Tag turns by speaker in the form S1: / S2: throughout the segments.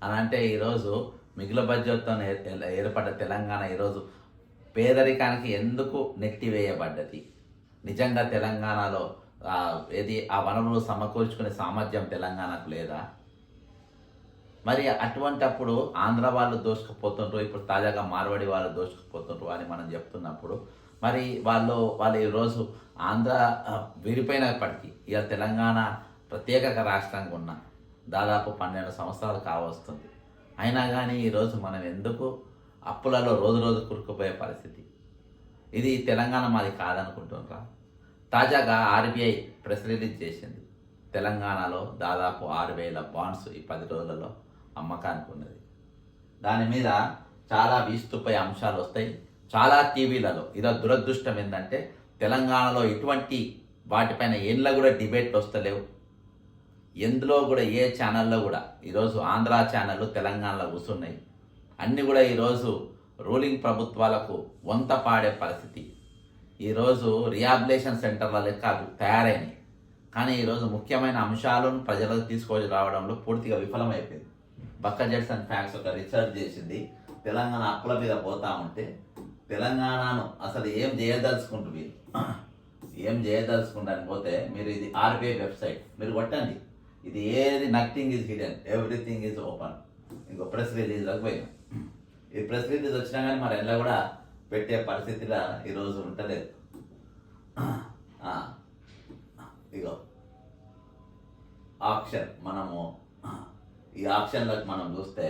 S1: అని అంటే ఈరోజు మిగులు బడ్జెట్తో ఏర్పడ్డ తెలంగాణ ఈరోజు పేదరికానికి ఎందుకు నెట్టివేయబడ్డది? నిజంగా తెలంగాణలో ఆ వనరులు సమకూర్చుకునే సామర్థ్యం తెలంగాణకు లేదా? మరి అటువంటప్పుడు ఆంధ్ర వాళ్ళు దోసుకుపోతుంటారు, ఇప్పుడు తాజాగా మార్వాడి వాళ్ళు దోసుకుపోతుంటారు అని మనం చెప్తున్నప్పుడు మరి వాళ్ళు ఈరోజు ఆంధ్ర విడిపోయినప్పటికీ ఇక తెలంగాణ ప్రత్యేక రాష్ట్రంగా ఉన్న దాదాపు 12 సంవత్సరాలు కావస్తుంది. అయినా కానీ ఈరోజు మనం ఎందుకు అప్పులలో రోజు రోజు కురుకుపోయే పరిస్థితి? ఇది తెలంగాణ మాది కాదనుకుంటున్నారా? తాజాగా ఆర్బీఐ ప్రెస్ రిలీజ్ చేసింది. తెలంగాణలో దాదాపు 6,000 బాండ్స్ ఈ 10 రోజులలో అమ్మకానికి ఉన్నది. దాని మీద చాలా వీస్తుపోయే అంశాలు వస్తాయి చాలా టీవీలలో. ఇదో దురదృష్టం ఏంటంటే తెలంగాణలో ఇటువంటి వాటిపైన ఏళ్ళ కూడా డిబేట్లు వస్తలేవు. ఎందులో కూడా ఏ ఛానల్లో కూడా ఈరోజు ఆంధ్ర ఛానళ్ళు తెలంగాణలో కూర్చున్నాయి. అన్నీ కూడా ఈరోజు రూలింగ్ ప్రభుత్వాలకు వంత పాడే పరిస్థితి. ఈరోజు రిహాబిలేషన్ సెంటర్ల లెక్క అవి తయారైనాయి. కానీ ఈరోజు ముఖ్యమైన అంశాలను ప్రజలకు తీసుకొని రావడంలో పూర్తిగా విఫలమైపోయింది. బక్కజెట్సన్ ఫ్యాక్ట్స్ ఒక రీసెర్చ్ చేసింది. తెలంగాణ అప్పుల మీద పోతా ఉంటే తెలంగాణను అసలు ఏం చేయదలుచుకుంటుంది, ఏం చేయదలుచుకుంటాను పోతే మీరు ఇది ఆర్బీఐ వెబ్సైట్ మీరు కొట్టండి. ఇది ఏది nothing is hidden, everything is open. ఇంకో ప్రెస్ రిలీజ్లోకి పోయినాం. ఈ ప్రెస్ రిలీజ్ వచ్చినా కానీ మరి ఎలా కూడా పెట్టే పరిస్థితిలో ఈరోజు ఉండలేదు. ఇగో ఆప్షన్ మనము ఈ ఆప్షన్లకు మనం చూస్తే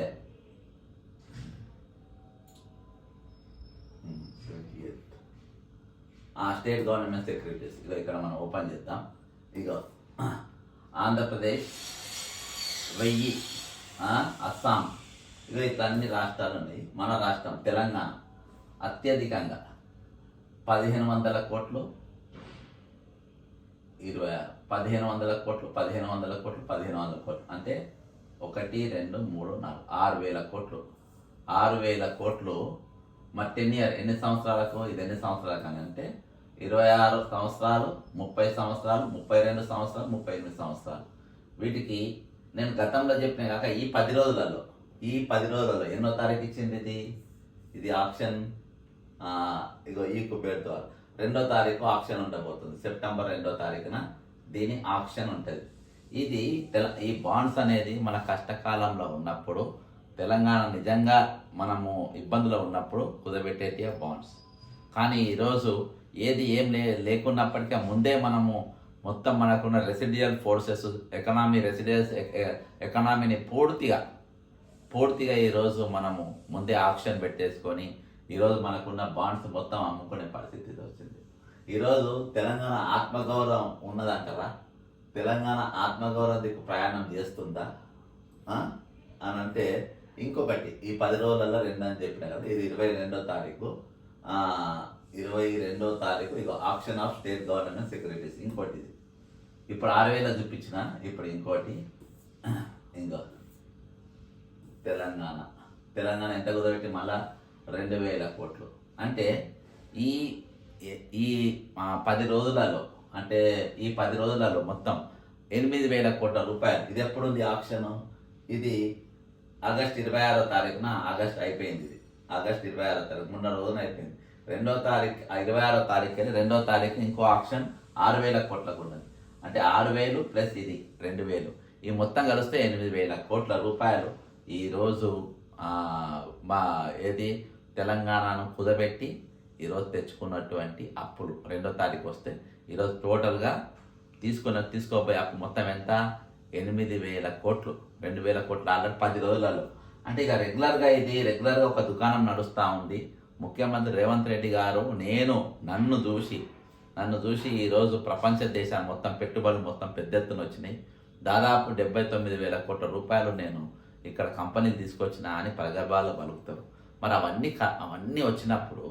S1: స్టేట్ గవర్నమెంట్ సెక్యూరిటీస్ ఇగో ఇక్కడ మనం ఓపెన్ చేద్దాం. ఇగో ఆంధ్రప్రదేశ్ 1000, అస్సాం, ఇగో ఇట్లా అన్ని రాష్ట్రాలు ఉన్నాయి. మన రాష్ట్రం తెలంగాణ అత్యధికంగా 1,500 కోట్లు, 1,500 కోట్లు, 1,500 కోట్లు, 1,500 కోట్లు అంటే 1, 2, 3, 4, 6,000 కోట్లు. 6,000 కోట్లు మరి 10 ఇయర్ ఎన్ని సంవత్సరాలకు? ఇది ఎన్ని సంవత్సరాలకు అని అంటే 26 సంవత్సరాలు, 30 సంవత్సరాలు, 32 సంవత్సరాలు, 38 సంవత్సరాలు. వీటికి నేను గతంలో చెప్పిన కాక ఈ 10 రోజులలో ఎన్నో తారీఖు ఇచ్చింది ఇది ఆప్షన్. ఇగో ఈ కుబేర్ ద్వారా 2వ తారీఖు ఆప్షన్ ఉండబోతుంది. సెప్టెంబర్ 2వ తారీఖున దీని ఆప్షన్ ఉంటుంది. ఇది ఈ బాండ్స్ అనేది మన కష్టకాలంలో ఉన్నప్పుడు తెలంగాణ నిజంగా మనము ఇబ్బందులో ఉన్నప్పుడు కుదబెట్టేటి బాండ్స్. కానీ ఈరోజు ఏది ఏం లేకున్నప్పటికీ ముందే మనము మొత్తం మనకున్న రెసిడియల్ ఫోర్సెస్ ఎకనామీని పూర్తిగా ఈరోజు మనము ముందే ఆప్షన్ పెట్టేసుకొని ఈరోజు మనకున్న బాండ్స్ మొత్తం అమ్ముకునే పరిస్థితి వచ్చింది. ఈరోజు తెలంగాణ ఆత్మగౌరవం ఉన్నదంటారా? తెలంగాణ ఆత్మగౌరవం దిక్కు ప్రయాణం చేస్తుందా అని అంటే ఇంకొకటి ఈ 10 రోజులలో 2 అని చెప్పిన కదా, ఇది 22వ తారీఖు. 22వ తారీఖు ఇగో option of state government securities. ఇంకోటి ఇది ఇప్పుడు 6,000 చూపించిన, ఇప్పుడు ఇంకోటి ఇంకో తెలంగాణ ఎంత కుదరబెట్టి మళ్ళా 2,000 కోట్లు. అంటే ఈ 10 రోజులలో అంటే ఈ 10 రోజులలో మొత్తం 8,000 కోట్ల రూపాయలు. ఇది ఎప్పుడుంది ఆప్షన్? ఇది ఆగస్టు 26వ తారీఖున అయిపోయింది. ఇది ఆగస్టు 26వ తారీఖు మొన్న రోజున అయిపోయింది. 2వ తారీఖు 26వ తారీఖు అని 2వ తారీఖు ఇంకో ఆప్షన్ 6,000 కోట్లకు ఉన్నది. అంటే 6,000 ప్లస్ ఇది 2,000 ఈ మొత్తం కలిస్తే 8,000 కోట్ల రూపాయలు ఈరోజు తెలంగాణను కుదబెట్టి ఈరోజు తెచ్చుకున్నటువంటి అప్పులు 2వ తారీఖు వస్తే ఈరోజు టోటల్గా తీసుకోబోయే అప్పు మొత్తం ఎంత? 8,000 కోట్లు. 2,000 కోట్లు ఆల్రెడీ 10 రోజులలో. అంటే ఇక రెగ్యులర్గా ఒక దుకాణం నడుస్తూ ఉంది. ముఖ్యమంత్రి రేవంత్ రెడ్డి గారు నన్ను చూసి ఈరోజు ప్రపంచ దేశాన్ని మొత్తం పెట్టుబడులు మొత్తం పెద్ద ఎత్తున వచ్చినాయి. దాదాపు 79,000 కోట్ల రూపాయలు నేను ఇక్కడ కంపెనీలు తీసుకొచ్చిన అని ప్రగల్భాలు పలుకుతారు. మరి అవన్నీ వచ్చినప్పుడు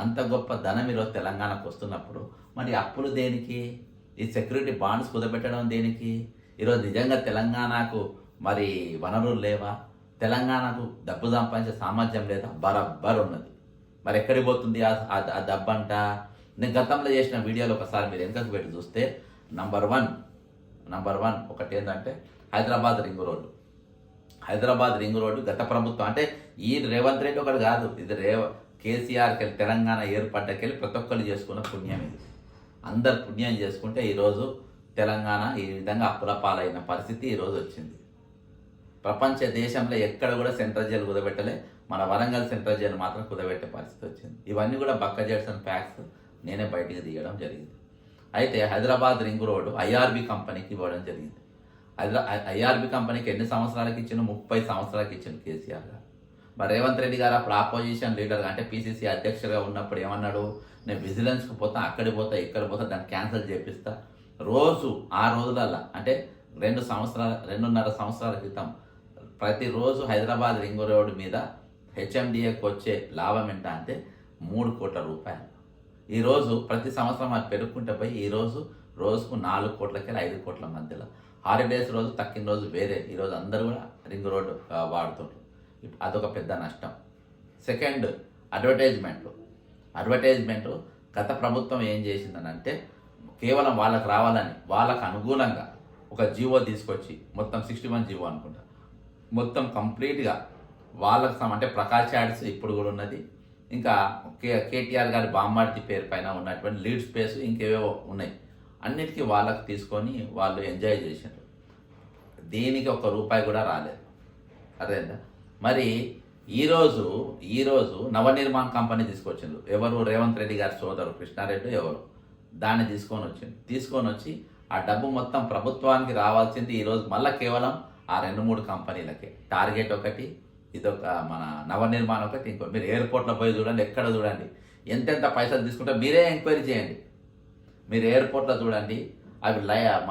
S1: అంత గొప్ప ధనం ఈరోజు తెలంగాణకు వస్తున్నప్పుడు మరి అప్పులు దేనికి? ఈ సెక్యూరిటీ బాండ్స్ కుదబెట్టడం దేనికి? ఈరోజు నిజంగా తెలంగాణకు మరి వనరులు లేవా? తెలంగాణకు డబ్బు సంపాదించే సామర్థ్యం లేదా? బరబ్బర్ ఉన్నది. మరి ఎక్కడికి పోతుంది ఆ డబ్బంట? నేను గతంలో చేసిన వీడియోలో ఒకసారి మీరు వెనకకు పెట్టి చూస్తే నంబర్ వన్ ఒకటి ఏంటంటే Hyderabad ring road. Hyderabad ring road గత ప్రభుత్వం అంటే ఈ రేవంత్ రెడ్డి ఒకటి కాదు, ఇది కేసీఆర్కి వెళ్ళి తెలంగాణ ఏర్పడ్డకెళ్ళి ప్రతి ఒక్కరు చేసుకున్న పుణ్యం ఇది. అందరు పుణ్యం చేసుకుంటే ఈరోజు తెలంగాణ ఈ విధంగా అప్పుల పాలైన పరిస్థితి ఈరోజు వచ్చింది. ప్రపంచ దేశంలో ఎక్కడ కూడా సెంట్రల్ జైలు కుదబెట్టలే, మన వరంగల్ సెంట్రల్ జైలు మాత్రం కుదబెట్టే పరిస్థితి వచ్చింది. ఇవన్నీ కూడా బక్క జడ్సన్ ఫ్యాక్ట్స్ నేనే బయటికి తీయడం జరిగింది. అయితే హైదరాబాద్ రింగ్ రోడ్డు ఐఆర్బి కంపెనీకి ఇవ్వడం జరిగింది. ఐఆర్బి కంపెనీకి ఎన్ని సంవత్సరాలకి ఇచ్చిన? 30 సంవత్సరాలకి ఇచ్చిన కేసీఆర్ గారు. మరి రేవంత్ రెడ్డి గారు అప్పుడు ఆపోజిషన్ లీడర్గా అంటే పిసిసి అధ్యక్షుడిగా ఉన్నప్పుడు ఏమన్నాడు? నేను విజిలెన్స్కి పోతా, అక్కడికి పోతా, ఇక్కడ పోతా, దాన్ని క్యాన్సిల్ చేపిస్తా. రోజు ఆ రోజులల్లా అంటే 2.5 సంవత్సరాల క్రితం ప్రతిరోజు హైదరాబాద్ రింగ్ రోడ్డు మీద హెచ్ఎండిఏకి వచ్చే లాభం ఎంత అంటే 3 కోట్ల రూపాయలు. ఈరోజు ప్రతి సంవత్సరం అది పెరుగుకుంటే పోయి ఈరోజు రోజుకు 4 కోట్లకి 5 కోట్ల మధ్యలో. హాలిడేస్ రోజు తక్కిన రోజు వేరే. ఈరోజు అందరూ కూడా రింగ్ రోడ్డు వాడుతుంటారు. అదొక పెద్ద నష్టం. సెకండ్, అడ్వర్టైజ్మెంట్ గత ప్రభుత్వం ఏం చేసిందనంటే కేవలం వాళ్ళకి రావాలని వాళ్ళకు అనుగుణంగా ఒక జీవో తీసుకొచ్చి మొత్తం 61 జీవో అనుకుంటా, మొత్తం కంప్లీట్గా వాళ్ళకి అంటే ప్రకాష్ యాడ్స్ ఇప్పుడు కూడా ఉన్నది, ఇంకా కేటీఆర్ గారి బామ్మార్తి పేరు పైన ఉన్నటువంటి లీడ్ స్పేస్ ఇంకేవేవో ఉన్నాయి, అన్నిటికీ వాళ్ళకి తీసుకొని వాళ్ళు ఎంజాయ్ చేశారు. దీనికి ₹1 కూడా రాలేదు. అదేందా? మరి ఈరోజు నవనిర్మాణ్ కంపెనీ తీసుకొచ్చిండ్రు. ఎవరు? రేవంత్ రెడ్డి గారి సోదరు కృష్ణారెడ్డి ఎవరు, దాన్ని తీసుకొని వచ్చి ఆ డబ్బు మొత్తం ప్రభుత్వానికి రావాల్సింది ఈరోజు మళ్ళీ కేవలం ఆ 2-3 కంపెనీలకే. టార్గెట్ ఒకటి, ఇదొక మన నవనిర్మాణం ఒకటి, ఇంకో. మీరు ఎయిర్పోర్ట్లో పోయి చూడండి, ఎక్కడ చూడండి ఎంతెంత పైసలు తీసుకుంటే మీరే ఎంక్వైరీ చేయండి. మీరు ఎయిర్పోర్ట్లో చూడండి, అవి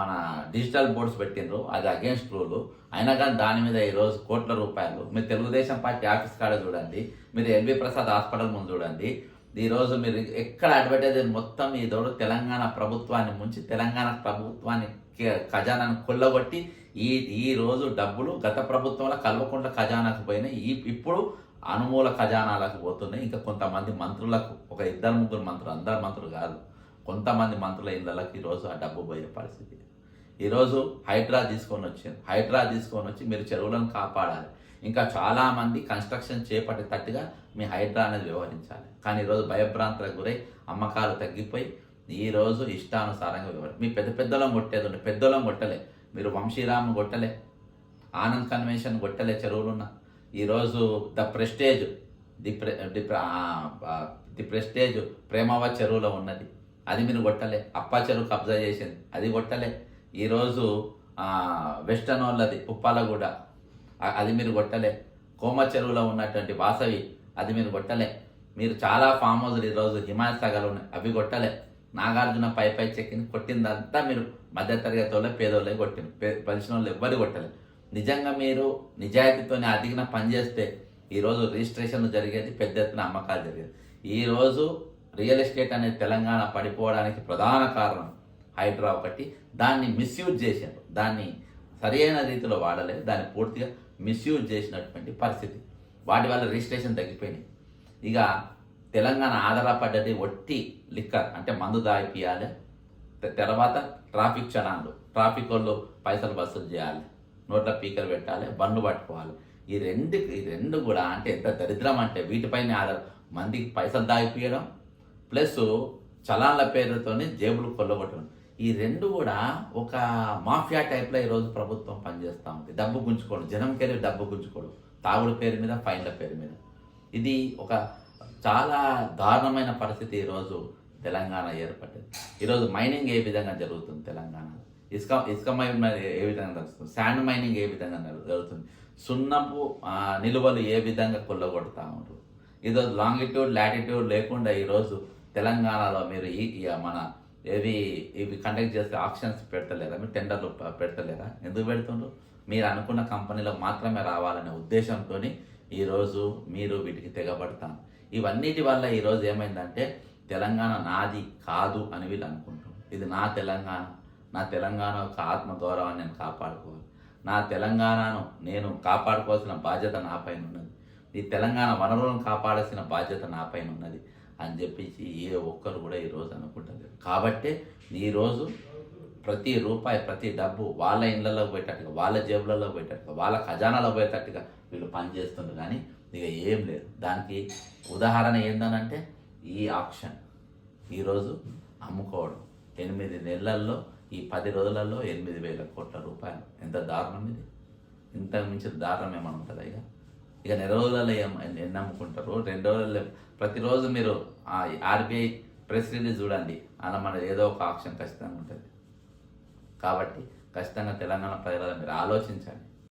S1: మన డిజిటల్ బోర్డ్స్ పెట్టిండ్రు, అది అగేన్స్ట్ రూలు, అయినా కానీ దాని మీద ఈరోజు కోట్ల రూపాయలు. మీరు తెలుగుదేశం పార్టీ ఆఫీస్ కాడ చూడండి, మీరు ఎల్వి ప్రసాద్ హాస్పిటల్ ముందు చూడండి, ఈరోజు మీరు ఎక్కడ అడ్వర్టైజ్ మొత్తం ఈరోజు తెలంగాణ ప్రభుత్వాన్ని ముంచి తెలంగాణ ప్రభుత్వాన్ని ఖజానాను కొల్లగొట్టి ఈ రోజు డబ్బులు గత ప్రభుత్వంలో కల్వకుంట్ల ఖజానాకు పోయినాయి, ఇప్పుడు అనుమూల ఖజానాలకు పోతున్నాయి. ఇంకా కొంతమంది మంత్రులకు, ఒక 2-3 మంత్రులు, అందరు మంత్రులు కాదు, కొంతమంది మంత్రుల ఇళ్ళకి ఈరోజు ఆ డబ్బు పోయే పరిస్థితి. ఈరోజు హైడ్రా తీసుకొని వచ్చి మీరు చెరువులను కాపాడాలి, ఇంకా చాలామంది కన్స్ట్రక్షన్ చేపట్టేటట్టుగా మీ హైడ్రా అనేది వ్యవహరించాలి. కానీ ఈరోజు భయభ్రాంతులకు గురై అమ్మకాలు తగ్గిపోయి ఈరోజు ఇష్టానుసారంగా మీ పెద్దలం కొట్టేది ఉండే, పెద్దలం కొట్టలే, మీరు వంశీరామ్ కొట్టలే, ఆనంద్ కన్వెన్షన్ కొట్టలే చెరువులున్న. ఈరోజు ది ప్రెస్టేజ్ ప్రేమావత్ చెరువులో ఉన్నది, అది మీరు కొట్టలే. అప్పా చెరువు కబ్జా చేసింది, అది కొట్టలే. ఈరోజు వెస్టర్న్ వాళ్ళది ఉప్పాలగూడ, అది మీరు కొట్టలే. కోమ చెరువులో ఉన్నటువంటి వాసవి, అది మీరు కొట్టలే. మీరు చాలా ఫామ్ హౌస్లు ఈరోజు హిమాయత్ సాగర్లో ఉన్నాయి, అవి కొట్టలే. నాగార్జున పై చెక్కింది, కొట్టిందంతా మీరు మధ్యతరగతి వాళ్ళే, పేదోళ్ళే కొట్టింది, పరిచిన వాళ్ళు ఎవ్వరు కొట్టలే. నిజంగా మీరు నిజాయితీతోనే అదిగిన పనిచేస్తే ఈరోజు రిజిస్ట్రేషన్లు జరిగేది, పెద్ద ఎత్తున అమ్మకాలు జరిగేది. ఈరోజు రియల్ ఎస్టేట్ అనేది తెలంగాణ పడిపోవడానికి ప్రధాన కారణం హైడ్రా ఒకటి. దాన్ని మిస్యూజ్ చేశారు, దాన్ని సరైన రీతిలో వాడలేదు, దాన్ని పూర్తిగా మిస్యూజ్ చేసినటువంటి పరిస్థితి. వాటి వల్ల రిజిస్ట్రేషన్ తగ్గిపోయినాయి. ఇక తెలంగాణ ఆధారపడ్డది ఒట్టి లిక్కర్ అంటే మందు దాయిపియాలి, తర్వాత ట్రాఫిక్ చలాన్లు, ట్రాఫిక్ వాళ్ళు పైసలు వసూలు చేయాలి, నోట్ల పీకలు పెట్టాలి, బండ్లు పట్టుకోవాలి. ఈ రెండు కూడా అంటే ఎంత దరిద్రం అంటే వీటిపైన మందికి పైసలు దాగిపోయడం ప్లస్ చలాన్ల పేరుతోనే జేబులు కొల్లగొట్టడం. ఈ రెండు కూడా ఒక మాఫియా టైప్లో ఈరోజు ప్రభుత్వం పనిచేస్తూ ఉంది. డబ్బు గుంజుకోవడం, జనంకెళ్ళి డబ్బు గుంజుకోవడం, తాగుడు పేరు మీద, ఫైన్ల పేరు మీద. ఇది ఒక చాలా దారుణమైన పరిస్థితి ఈరోజు తెలంగాణ ఏర్పడ్డది. ఈరోజు మైనింగ్ ఏ విధంగా జరుగుతుంది తెలంగాణలో, ఇసుక మైనింగ్ ఏ విధంగా జరుగుతుంది, శాండ్ మైనింగ్ ఏ విధంగా జరుగుతుంది, సున్నపు నిలువలు ఏ విధంగా కొల్లగొడతా ఉంటారు. ఈరోజు లాంగిట్యూడ్ లాటిట్యూడ్ లేకుండా ఈరోజు తెలంగాణలో మీరు మన ఇవి కండక్ట్ చేస్తే ఆక్షన్స్ పెడతలేరా, మీరు టెండర్లు పెడతలేరా? ఎందుకు పెడుతుండ్రు? మీరు అనుకున్న కంపెనీలో మాత్రమే రావాలనే ఉద్దేశంతో ఈరోజు మీరు వీటికి తెగబడతాను. ఇవన్నిటి వల్ల ఈరోజు ఏమైందంటే తెలంగాణ నాది కాదు అని వీళ్ళు అనుకుంటారు. ఇది నా తెలంగాణ ఒక ఆత్మగౌరవాన్ని నేను కాపాడుకోవాలి, నా తెలంగాణను నేను కాపాడుకోవాల్సిన బాధ్యత నా పైన ఉన్నది, ఈ తెలంగాణ వనరులను కాపాడాల్సిన బాధ్యత నా పైన ఉన్నది అని చెప్పేసి ఏ ఒక్కరు కూడా ఈరోజు అనుకుంటలేరు. కాబట్టే ఈరోజు ప్రతి రూపాయి ప్రతి డబ్బు వాళ్ళ ఇళ్ళలో పోయేటట్టుగా వాళ్ళ జేబులలో పోయేటట్టుగా వాళ్ళ ఖజానాలో పోయేటట్టుగా వీళ్ళు పనిచేస్తుండ్రు. కానీ ఇక ఏం లేదు. దానికి ఉదాహరణ ఏందనంటే ఈ ఆప్షన్ ఈరోజు అమ్ముకోవడం 8 నెలల్లో ఈ 10 రోజులలో 8,000 కోట్ల రూపాయలు. ఎంత దారుణం ఇది! ఇంతకు మించిన దారుణం ఏమైనా ఉంటుందా? ఇక నెల రోజులలో ఎన్ని అమ్ముకుంటారు? 2 రోజుల్లో ప్రతిరోజు మీరు ఆర్బీఐ ప్రెస్ రిలీజ్ చూడండి, అలా మన ఏదో ఒక ఆప్షన్ ఖచ్చితంగా ఉంటుంది. కాబట్టి ఖచ్చితంగా తెలంగాణ ప్రజలను మీరు ఆలోచించండి.